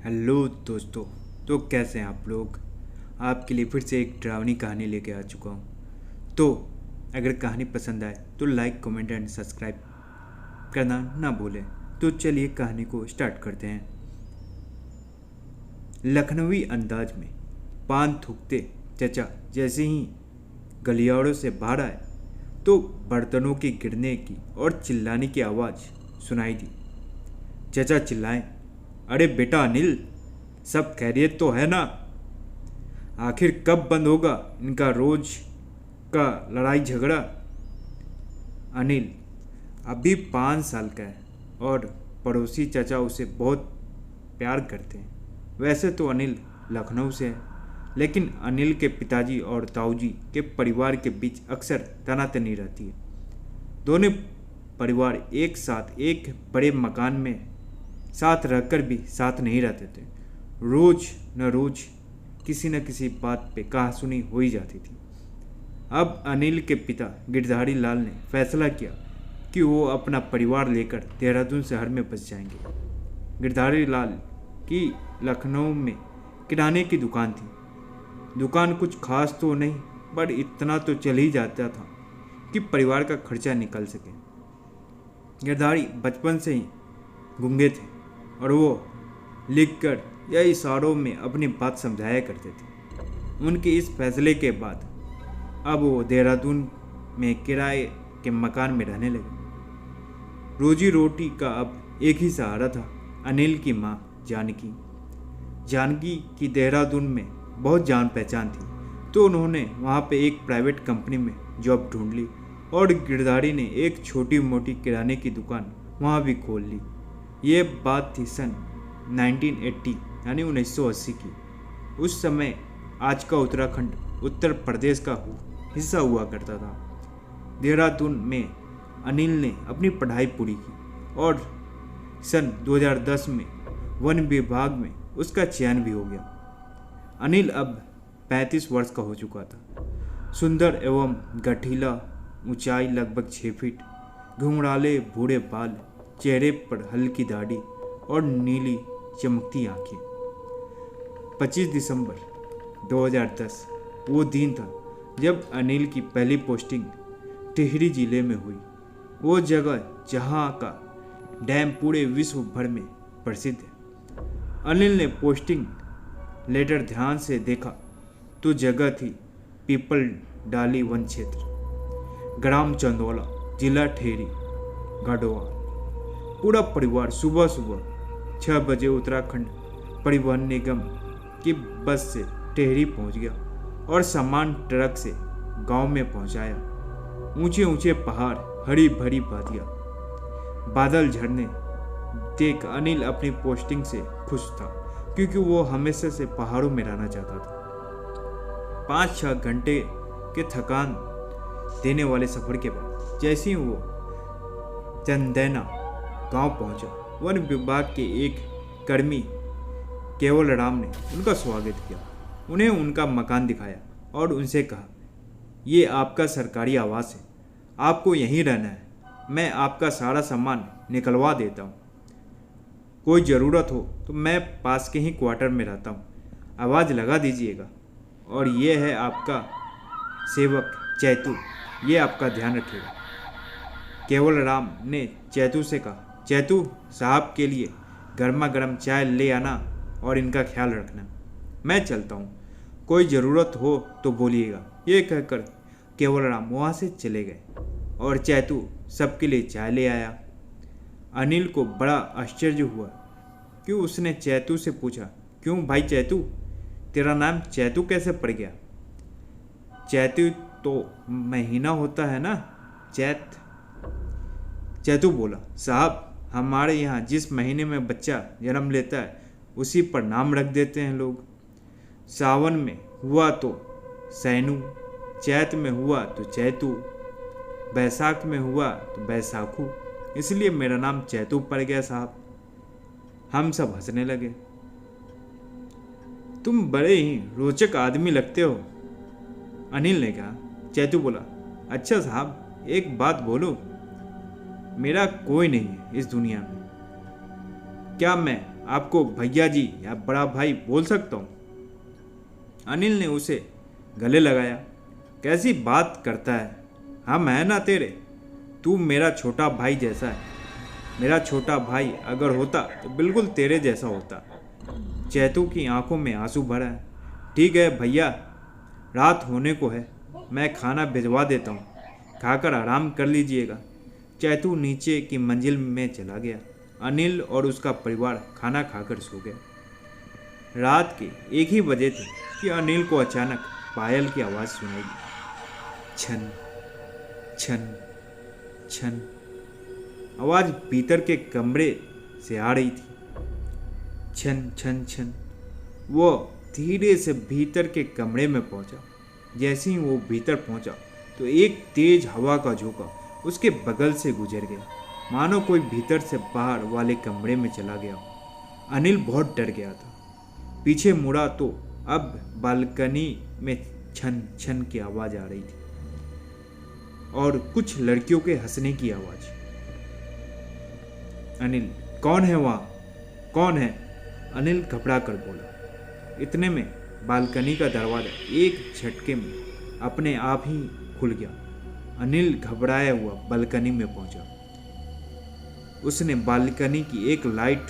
Hello दोस्तों। तो कैसे हैं आप लोग। आपके लिए फिर से एक डरावनी कहानी लेके आ चुका हूँ। तो अगर कहानी पसंद आए तो लाइक कमेंट एंड सब्सक्राइब करना ना भूलें। तो चलिए कहानी को स्टार्ट करते हैं। लखनवी अंदाज में पान थूकते चचा जैसे ही गलियारों से बाहर आए तो बर्तनों के गिरने की और चिल्लाने की आवाज़ सुनाई दी। चचा चिल्लाए, अरे बेटा अनिल, सब खैरियत तो है ना। आखिर कब बंद होगा इनका रोज का लड़ाई झगड़ा। अनिल अभी 5 साल का है और पड़ोसी चचा उसे बहुत प्यार करते हैं। वैसे तो अनिल लखनऊ से है, लेकिन अनिल के पिताजी और ताऊजी के परिवार के बीच अक्सर तनातनी रहती है। दोनों परिवार एक साथ एक बड़े मकान में साथ रहकर भी साथ नहीं रहते थे। रोज न रोज किसी न किसी बात पे कहासुनी हो ही जाती थी। अब अनिल के पिता गिरधारी लाल ने फैसला किया कि वो अपना परिवार लेकर देहरादून शहर में बस जाएंगे। गिरधारी लाल की लखनऊ में किराने की दुकान थी। दुकान कुछ खास तो नहीं, पर इतना तो चल ही जाता था कि परिवार का खर्चा निकल सके। गिरधारी बचपन से ही गूंगे थे और वो लिखकर या इशारों में अपनी बात समझाया करते थे। उनके इस फैसले के बाद अब वो देहरादून में किराए के मकान में रहने लगे। रोजी रोटी का अब एक ही सहारा था, अनिल की माँ जानकी। जानकी की देहरादून में बहुत जान पहचान थी, तो उन्होंने वहाँ पे एक प्राइवेट कंपनी में जॉब ढूंढ ली और गिरधारी ने एक छोटी मोटी किराने की दुकान वहाँ भी खोल ली। ये बात थी सन 1980 यानी 1980 की। उस समय आज का उत्तराखंड उत्तर प्रदेश का हिस्सा हुआ करता था। देहरादून में अनिल ने अपनी पढ़ाई पूरी की और सन 2010 में वन विभाग में उसका चयन भी हो गया। अनिल अब 35 वर्ष का हो चुका था। सुंदर एवं गठीला, ऊंचाई लगभग 6 फीट, घुंघराले बूढ़े बाल, चेहरे पर हल्की दाढ़ी और नीली चमकती आंखें। 25 दिसंबर 2010 वो दिन था जब अनिल की पहली पोस्टिंग टिहरी जिले में हुई। वो जगह जहां का डैम पूरे विश्व भर में प्रसिद्ध है। अनिल ने पोस्टिंग लेटर ध्यान से देखा तो जगह थी पीपल डाली वन क्षेत्र, ग्राम चंदौला, जिला टिहरी गढ़वा। पूरा परिवार सुबह सुबह 6 बजे उत्तराखंड परिवहन निगम की बस से टिहरी पहुंच गया और सामान ट्रक से गांव में पहुंचाया। ऊंचे ऊंचे पहाड़, हरी भरी वादियां, बादल झरने देख अनिल अपनी पोस्टिंग से खुश था, क्योंकि वो हमेशा से पहाड़ों में रहना चाहता था। 5-6 घंटे के थकान देने वाले सफर के बाद जैसे ही वो चंदैना गांव पहुंचा, वन विभाग के एक कर्मी केवल राम ने उनका स्वागत किया। उन्हें उनका मकान दिखाया और उनसे कहा, ये आपका सरकारी आवास है, आपको यहीं रहना है। मैं आपका सारा सामान निकलवा देता हूँ। कोई ज़रूरत हो तो मैं पास के ही क्वार्टर में रहता हूँ, आवाज़ लगा दीजिएगा। और ये है आपका सेवक चैतू, ये आपका ध्यान रखिएगा। केवल राम ने चैतू से कहा, चैतू साहब के लिए गर्मा गर्म चाय ले आना और इनका ख्याल रखना। मैं चलता हूँ, कोई ज़रूरत हो तो बोलिएगा। ये कहकर केवल राम वहाँ से चले गए और चैतू सबके लिए चाय ले आया। अनिल को बड़ा आश्चर्य हुआ कि उसने चैतू से पूछा, क्यों भाई चैतू, तेरा नाम चैतू कैसे पड़ गया। चैतू तो महीना होता है ना, चैत। चैतू बोला, साहब हमारे यहाँ जिस महीने में बच्चा जन्म लेता है उसी पर नाम रख देते हैं लोग। सावन में हुआ तो सैनू, चैत में हुआ तो चैतू, बैसाख में हुआ तो बैसाखू, इसलिए मेरा नाम चैतू पड़ गया साहब। हम सब हंसने लगे। तुम बड़े ही रोचक आदमी लगते हो, अनिल ने कहा। चैतू बोला, अच्छा साहब एक बात बोलूं, मेरा कोई नहीं है इस दुनिया में। क्या मैं आपको भैया जी या बड़ा भाई बोल सकता हूँ। अनिल ने उसे गले लगाया। कैसी बात करता है, हम है ना तेरे, तू मेरा छोटा भाई जैसा है। मेरा छोटा भाई अगर होता तो बिल्कुल तेरे जैसा होता। चैतू की आंखों में आंसू भरा है। ठीक है भैया, रात होने को है, मैं खाना भिजवा देता हूँ, खाकर आराम कर लीजिएगा। चैतू नीचे की मंजिल में चला गया। अनिल और उसका परिवार खाना खाकर सो गए। रात के 1 ही बजे थे कि अनिल को अचानक पायल की आवाज़ सुनाई दी। छन छन छन। आवाज़ भीतर के कमरे से आ रही थी। छन छन छन। वो धीरे से भीतर के कमरे में पहुंचा। जैसे ही वो भीतर पहुंचा तो एक तेज हवा का झोंका उसके बगल से गुजर गया, मानो कोई भीतर से बाहर वाले कमरे में चला गया। अनिल बहुत डर गया था। पीछे मुड़ा तो अब बालकनी में छन छन की आवाज़ आ रही थी और कुछ लड़कियों के हंसने की आवाज़। अनिल, कौन है वहाँ, कौन है? अनिल घबरा कर बोला। इतने में बालकनी का दरवाज़ा एक झटके में अपने आप ही खुल गया। अनिल घबराया हुआ बालकनी में पहुंचा। उसने बालकनी की एक लाइट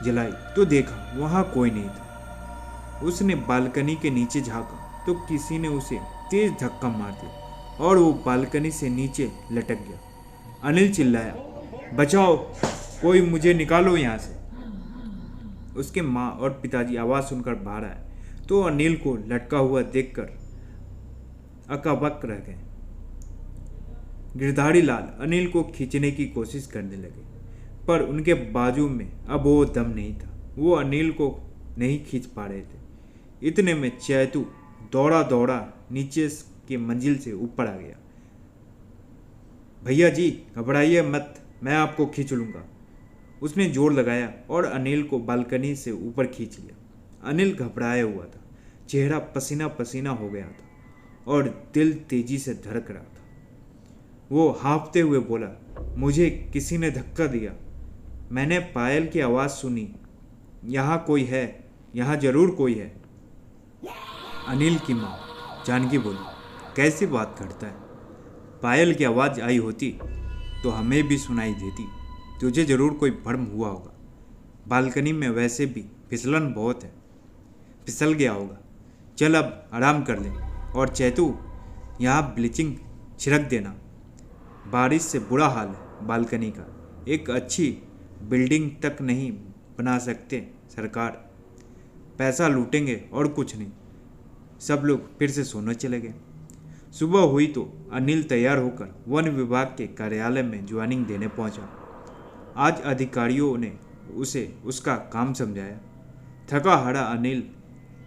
जलाई तो देखा वहाँ कोई नहीं था। उसने बालकनी के नीचे झांका तो किसी ने उसे तेज धक्का मार दिया और वो बालकनी से नीचे लटक गया। अनिल चिल्लाया, बचाओ, कोई मुझे निकालो यहाँ से। उसके माँ और पिताजी आवाज़ सुनकर बाहर आए तो अनिल को लटका हुआ देखकर अकबक रह गए। गिरधारी लाल अनिल को खींचने की कोशिश करने लगे, पर उनके बाजू में अब वो दम नहीं था। वो अनिल को नहीं खींच पा रहे थे। इतने में चैतू दौड़ा दौड़ा नीचे की मंजिल से ऊपर आ गया। भैया जी, घबराइए मत, मैं आपको खींच लूँगा। उसने जोर लगाया और अनिल को बालकनी से ऊपर खींच लिया। अनिल घबराया हुआ था, चेहरा पसीना पसीना हो गया था और दिल तेजी से धड़क रहा था। वो हाँफते हुए बोला, मुझे किसी ने धक्का दिया, मैंने पायल की आवाज़ सुनी, यहाँ कोई है, यहाँ ज़रूर कोई है। अनिल की माँ जानकी बोली, कैसी बात करता है? पायल की आवाज़ आई होती तो हमें भी सुनाई देती, तुझे ज़रूर कोई भ्रम हुआ होगा। बालकनी में वैसे भी फिसलन बहुत है, फिसल गया होगा। चल अब आराम कर ले। और चैतू, यहाँ ब्लीचिंग छिड़क देना, बारिश से बुरा हाल है बालकनी का। एक अच्छी बिल्डिंग तक नहीं बना सकते सरकार, पैसा लूटेंगे और कुछ नहीं। सब लोग फिर से सोने चले गए। सुबह हुई तो अनिल तैयार होकर वन विभाग के कार्यालय में ज्वाइनिंग देने पहुंचा। आज अधिकारियों ने उसे उसका काम समझाया। थका हारा अनिल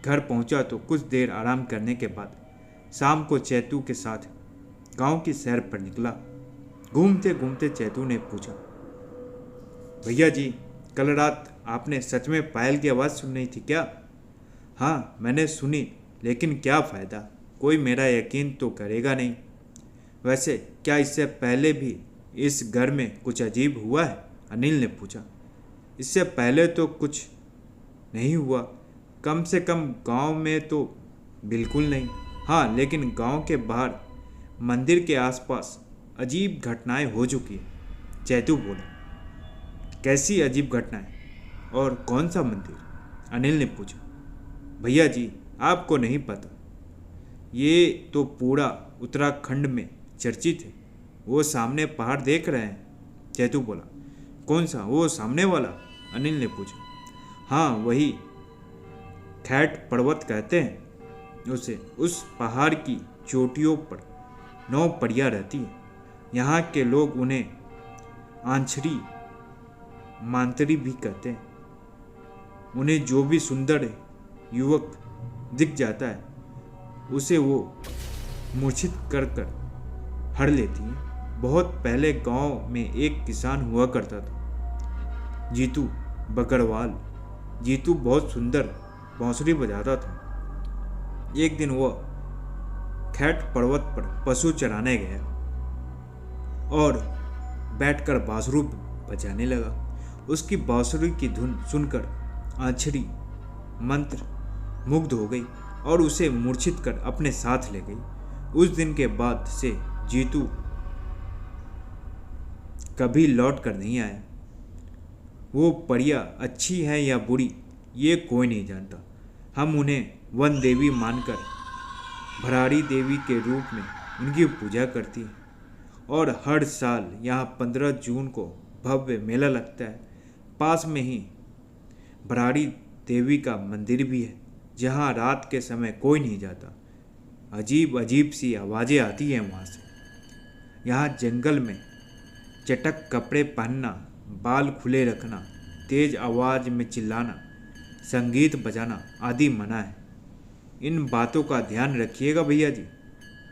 घर पहुंचा तो कुछ देर आराम करने के बाद शाम को चैतू के साथ गांव की सैर पर निकला। घूमते घूमते चैतू ने पूछा, भैया जी, कल रात आपने सच में पायल की आवाज़ सुनी थी क्या? हाँ, मैंने सुनी, लेकिन क्या फ़ायदा, कोई मेरा यकीन तो करेगा नहीं। वैसे क्या इससे पहले भी इस घर में कुछ अजीब हुआ है? अनिल ने पूछा। इससे पहले तो कुछ नहीं हुआ, कम से कम गांव में तो बिल्कुल नहीं। हाँ, लेकिन गांव के बाहर मंदिर के आसपास अजीब घटनाएं हो चुकी है, चैतू बोला। कैसी अजीब घटनाएं और कौन सा मंदिर? अनिल ने पूछा। भैया जी, आपको नहीं पता, ये तो पूरा उत्तराखंड में चर्चित है। वो सामने पहाड़ देख रहे हैं, चैतू बोला। कौन सा, वो सामने वाला? अनिल ने पूछा। हाँ, वही, खैट पर्वत कहते हैं उसे। उस पहाड़ की चोटियों पर 9 परियां रहती हैं। यहाँ के लोग उन्हें आंचरी मांतरी भी कहते हैं। उन्हें जो भी सुंदर युवक दिख जाता है उसे वो मूर्छित कर हर लेती हैं। बहुत पहले गांव में एक किसान हुआ करता था, जीतू बकरवाल। जीतू बहुत सुंदर बांसुरी बजाता था। एक दिन वह खैट पर्वत पर पशु चराने गया और बैठकर बांसुरी बजाने लगा। उसकी बांसुरी की धुन सुनकर आछड़ी मंत्र मुग्ध हो गई और उसे मूर्छित कर अपने साथ ले गई। उस दिन के बाद से जीतू कभी लौट कर नहीं आया। वो परियां अच्छी है या बुरी ये कोई नहीं जानता। हम उन्हें वन देवी मानकर भराड़ी देवी के रूप में उनकी पूजा करती हैं और हर साल यहाँ 15 जून को भव्य मेला लगता है। पास में ही भराड़ी देवी का मंदिर भी है जहाँ रात के समय कोई नहीं जाता। अजीब अजीब सी आवाज़ें आती हैं वहाँ से। यहाँ जंगल में चटक कपड़े पहनना, बाल खुले रखना, तेज आवाज़ में चिल्लाना, संगीत बजाना आदि मना है। इन बातों का ध्यान रखिएगा भैया जी।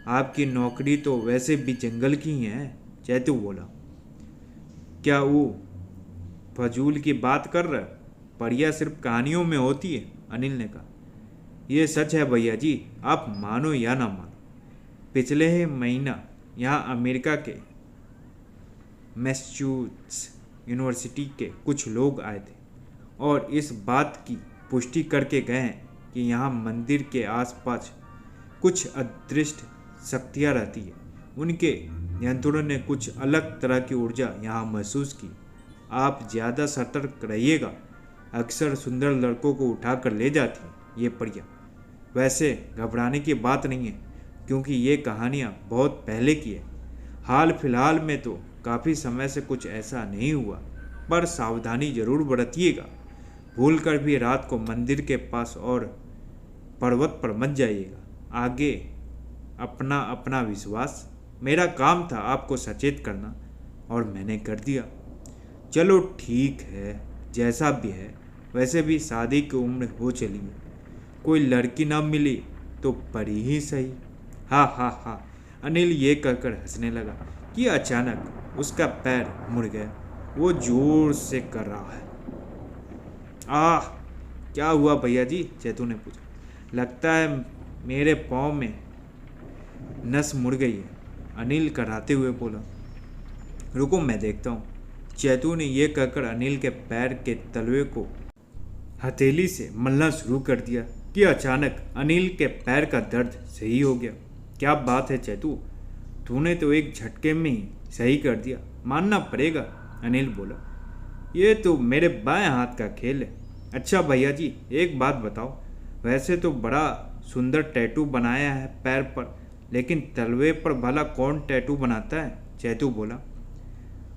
आपकी नौकरी तो वैसे भी जंगल की ही है, चैतू बोला। क्या वो फजूल की बात कर रहा है? परियां सिर्फ कहानियों में होती है, अनिल ने कहा। ये सच है भैया जी, आप मानो या ना मानो। पिछले ही महीना यहाँ अमेरिका के मैसेच्यूसेट्स यूनिवर्सिटी के कुछ लोग आए थे और इस बात की पुष्टि करके गए हैं कि यहाँ मंदिर के आसपास कुछ अदृश्य शक्तियाँ रहती है। उनके नियंत्रण ने कुछ अलग तरह की ऊर्जा यहाँ महसूस की। आप ज़्यादा सतर्क रहिएगा। अक्सर सुंदर लड़कों को उठा कर ले जाती हैं ये परियां। वैसे घबराने की बात नहीं है क्योंकि ये कहानियाँ बहुत पहले की है। हाल फिलहाल में तो काफ़ी समय से कुछ ऐसा नहीं हुआ, पर सावधानी जरूर बरतिएगा। भूल कर भी रात को मंदिर के पास और पर्वत पर मत जाइएगा। आगे अपना अपना विश्वास। मेरा काम था आपको सचेत करना और मैंने कर दिया। चलो ठीक है, जैसा भी है। वैसे भी शादी की उम्र हो चली है, कोई लड़की ना मिली तो परी ही सही। हाँ हाँ हाँ, अनिल ये कहकर हंसने लगा कि अचानक उसका पैर मुड़ गया। वो जोर से कर रहा है। आह, क्या हुआ भैया जी? चेतू ने पूछा। लगता है मेरे पाँव में नस मुड़ गई है, अनिल कराते हुए बोला। रुको मैं देखता हूँ। चेतू ने यह कहकर अनिल के पैर के तलवे को हथेली से मलना शुरू कर दिया कि अचानक अनिल के पैर का दर्द सही हो गया। क्या बात है चेतू, तूने तो एक झटके में ही सही कर दिया, मानना पड़ेगा, अनिल बोला। ये तो मेरे बाएं हाथ का खेल है। अच्छा भैया जी, एक बात बताओ, वैसे तो बड़ा सुंदर टैटू बनाया है पैर पर, लेकिन तलवे पर भला कौन टैटू बनाता है? चेतू बोला।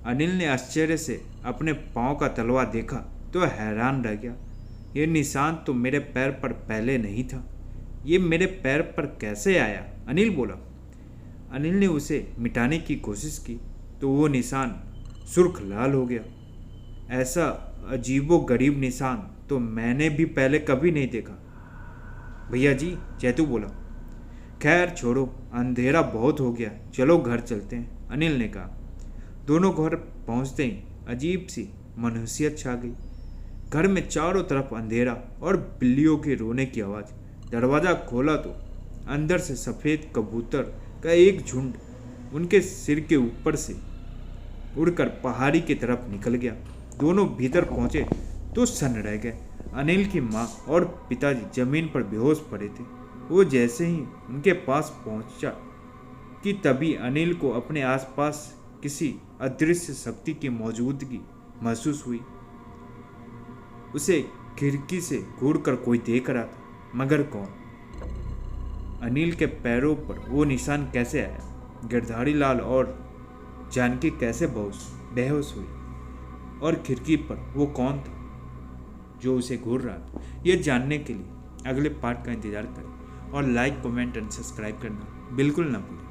अनिल ने आश्चर्य से अपने पाँव का तलवा देखा तो हैरान रह गया। ये निशान तो मेरे पैर पर पहले नहीं था। ये मेरे पैर पर कैसे आया? अनिल बोला। अनिल ने उसे मिटाने की कोशिश की तो वो निशान सुर्ख लाल हो गया। ऐसा अजीबो गरीब निशान तो मैंने भी पहले कभी नहीं देखा भैया जी, चेतू बोला। खैर छोड़ो, अंधेरा बहुत हो गया, चलो घर चलते हैं, अनिल ने कहा। दोनों घर पहुंचते ही अजीब सी मनहूसियत छा गई। घर में चारों तरफ अंधेरा और बिल्लियों के रोने की आवाज़। दरवाज़ा खोला तो अंदर से सफ़ेद कबूतर का एक झुंड उनके सिर के ऊपर से उड़कर पहाड़ी की तरफ निकल गया। दोनों भीतर पहुंचे तो सन्न रह गए। अनिल की माँ और पिताजी जमीन पर बेहोश पड़े थे। वो जैसे ही उनके पास पहुंचा कि तभी अनिल को अपने आसपास किसी अदृश्य शक्ति की मौजूदगी महसूस हुई। उसे खिड़की से घूरकर कोई देख रहा था, मगर कौन? अनिल के पैरों पर वो निशान कैसे आया? गिरधारी लाल और जानकी कैसे बेहोश हुई? और खिड़की पर वो कौन था जो उसे घूर रहा था? ये जानने के लिए अगले पार्ट का इंतजार करें और लाइक, कमेंट एंड सब्सक्राइब करना बिल्कुल ना भूलें।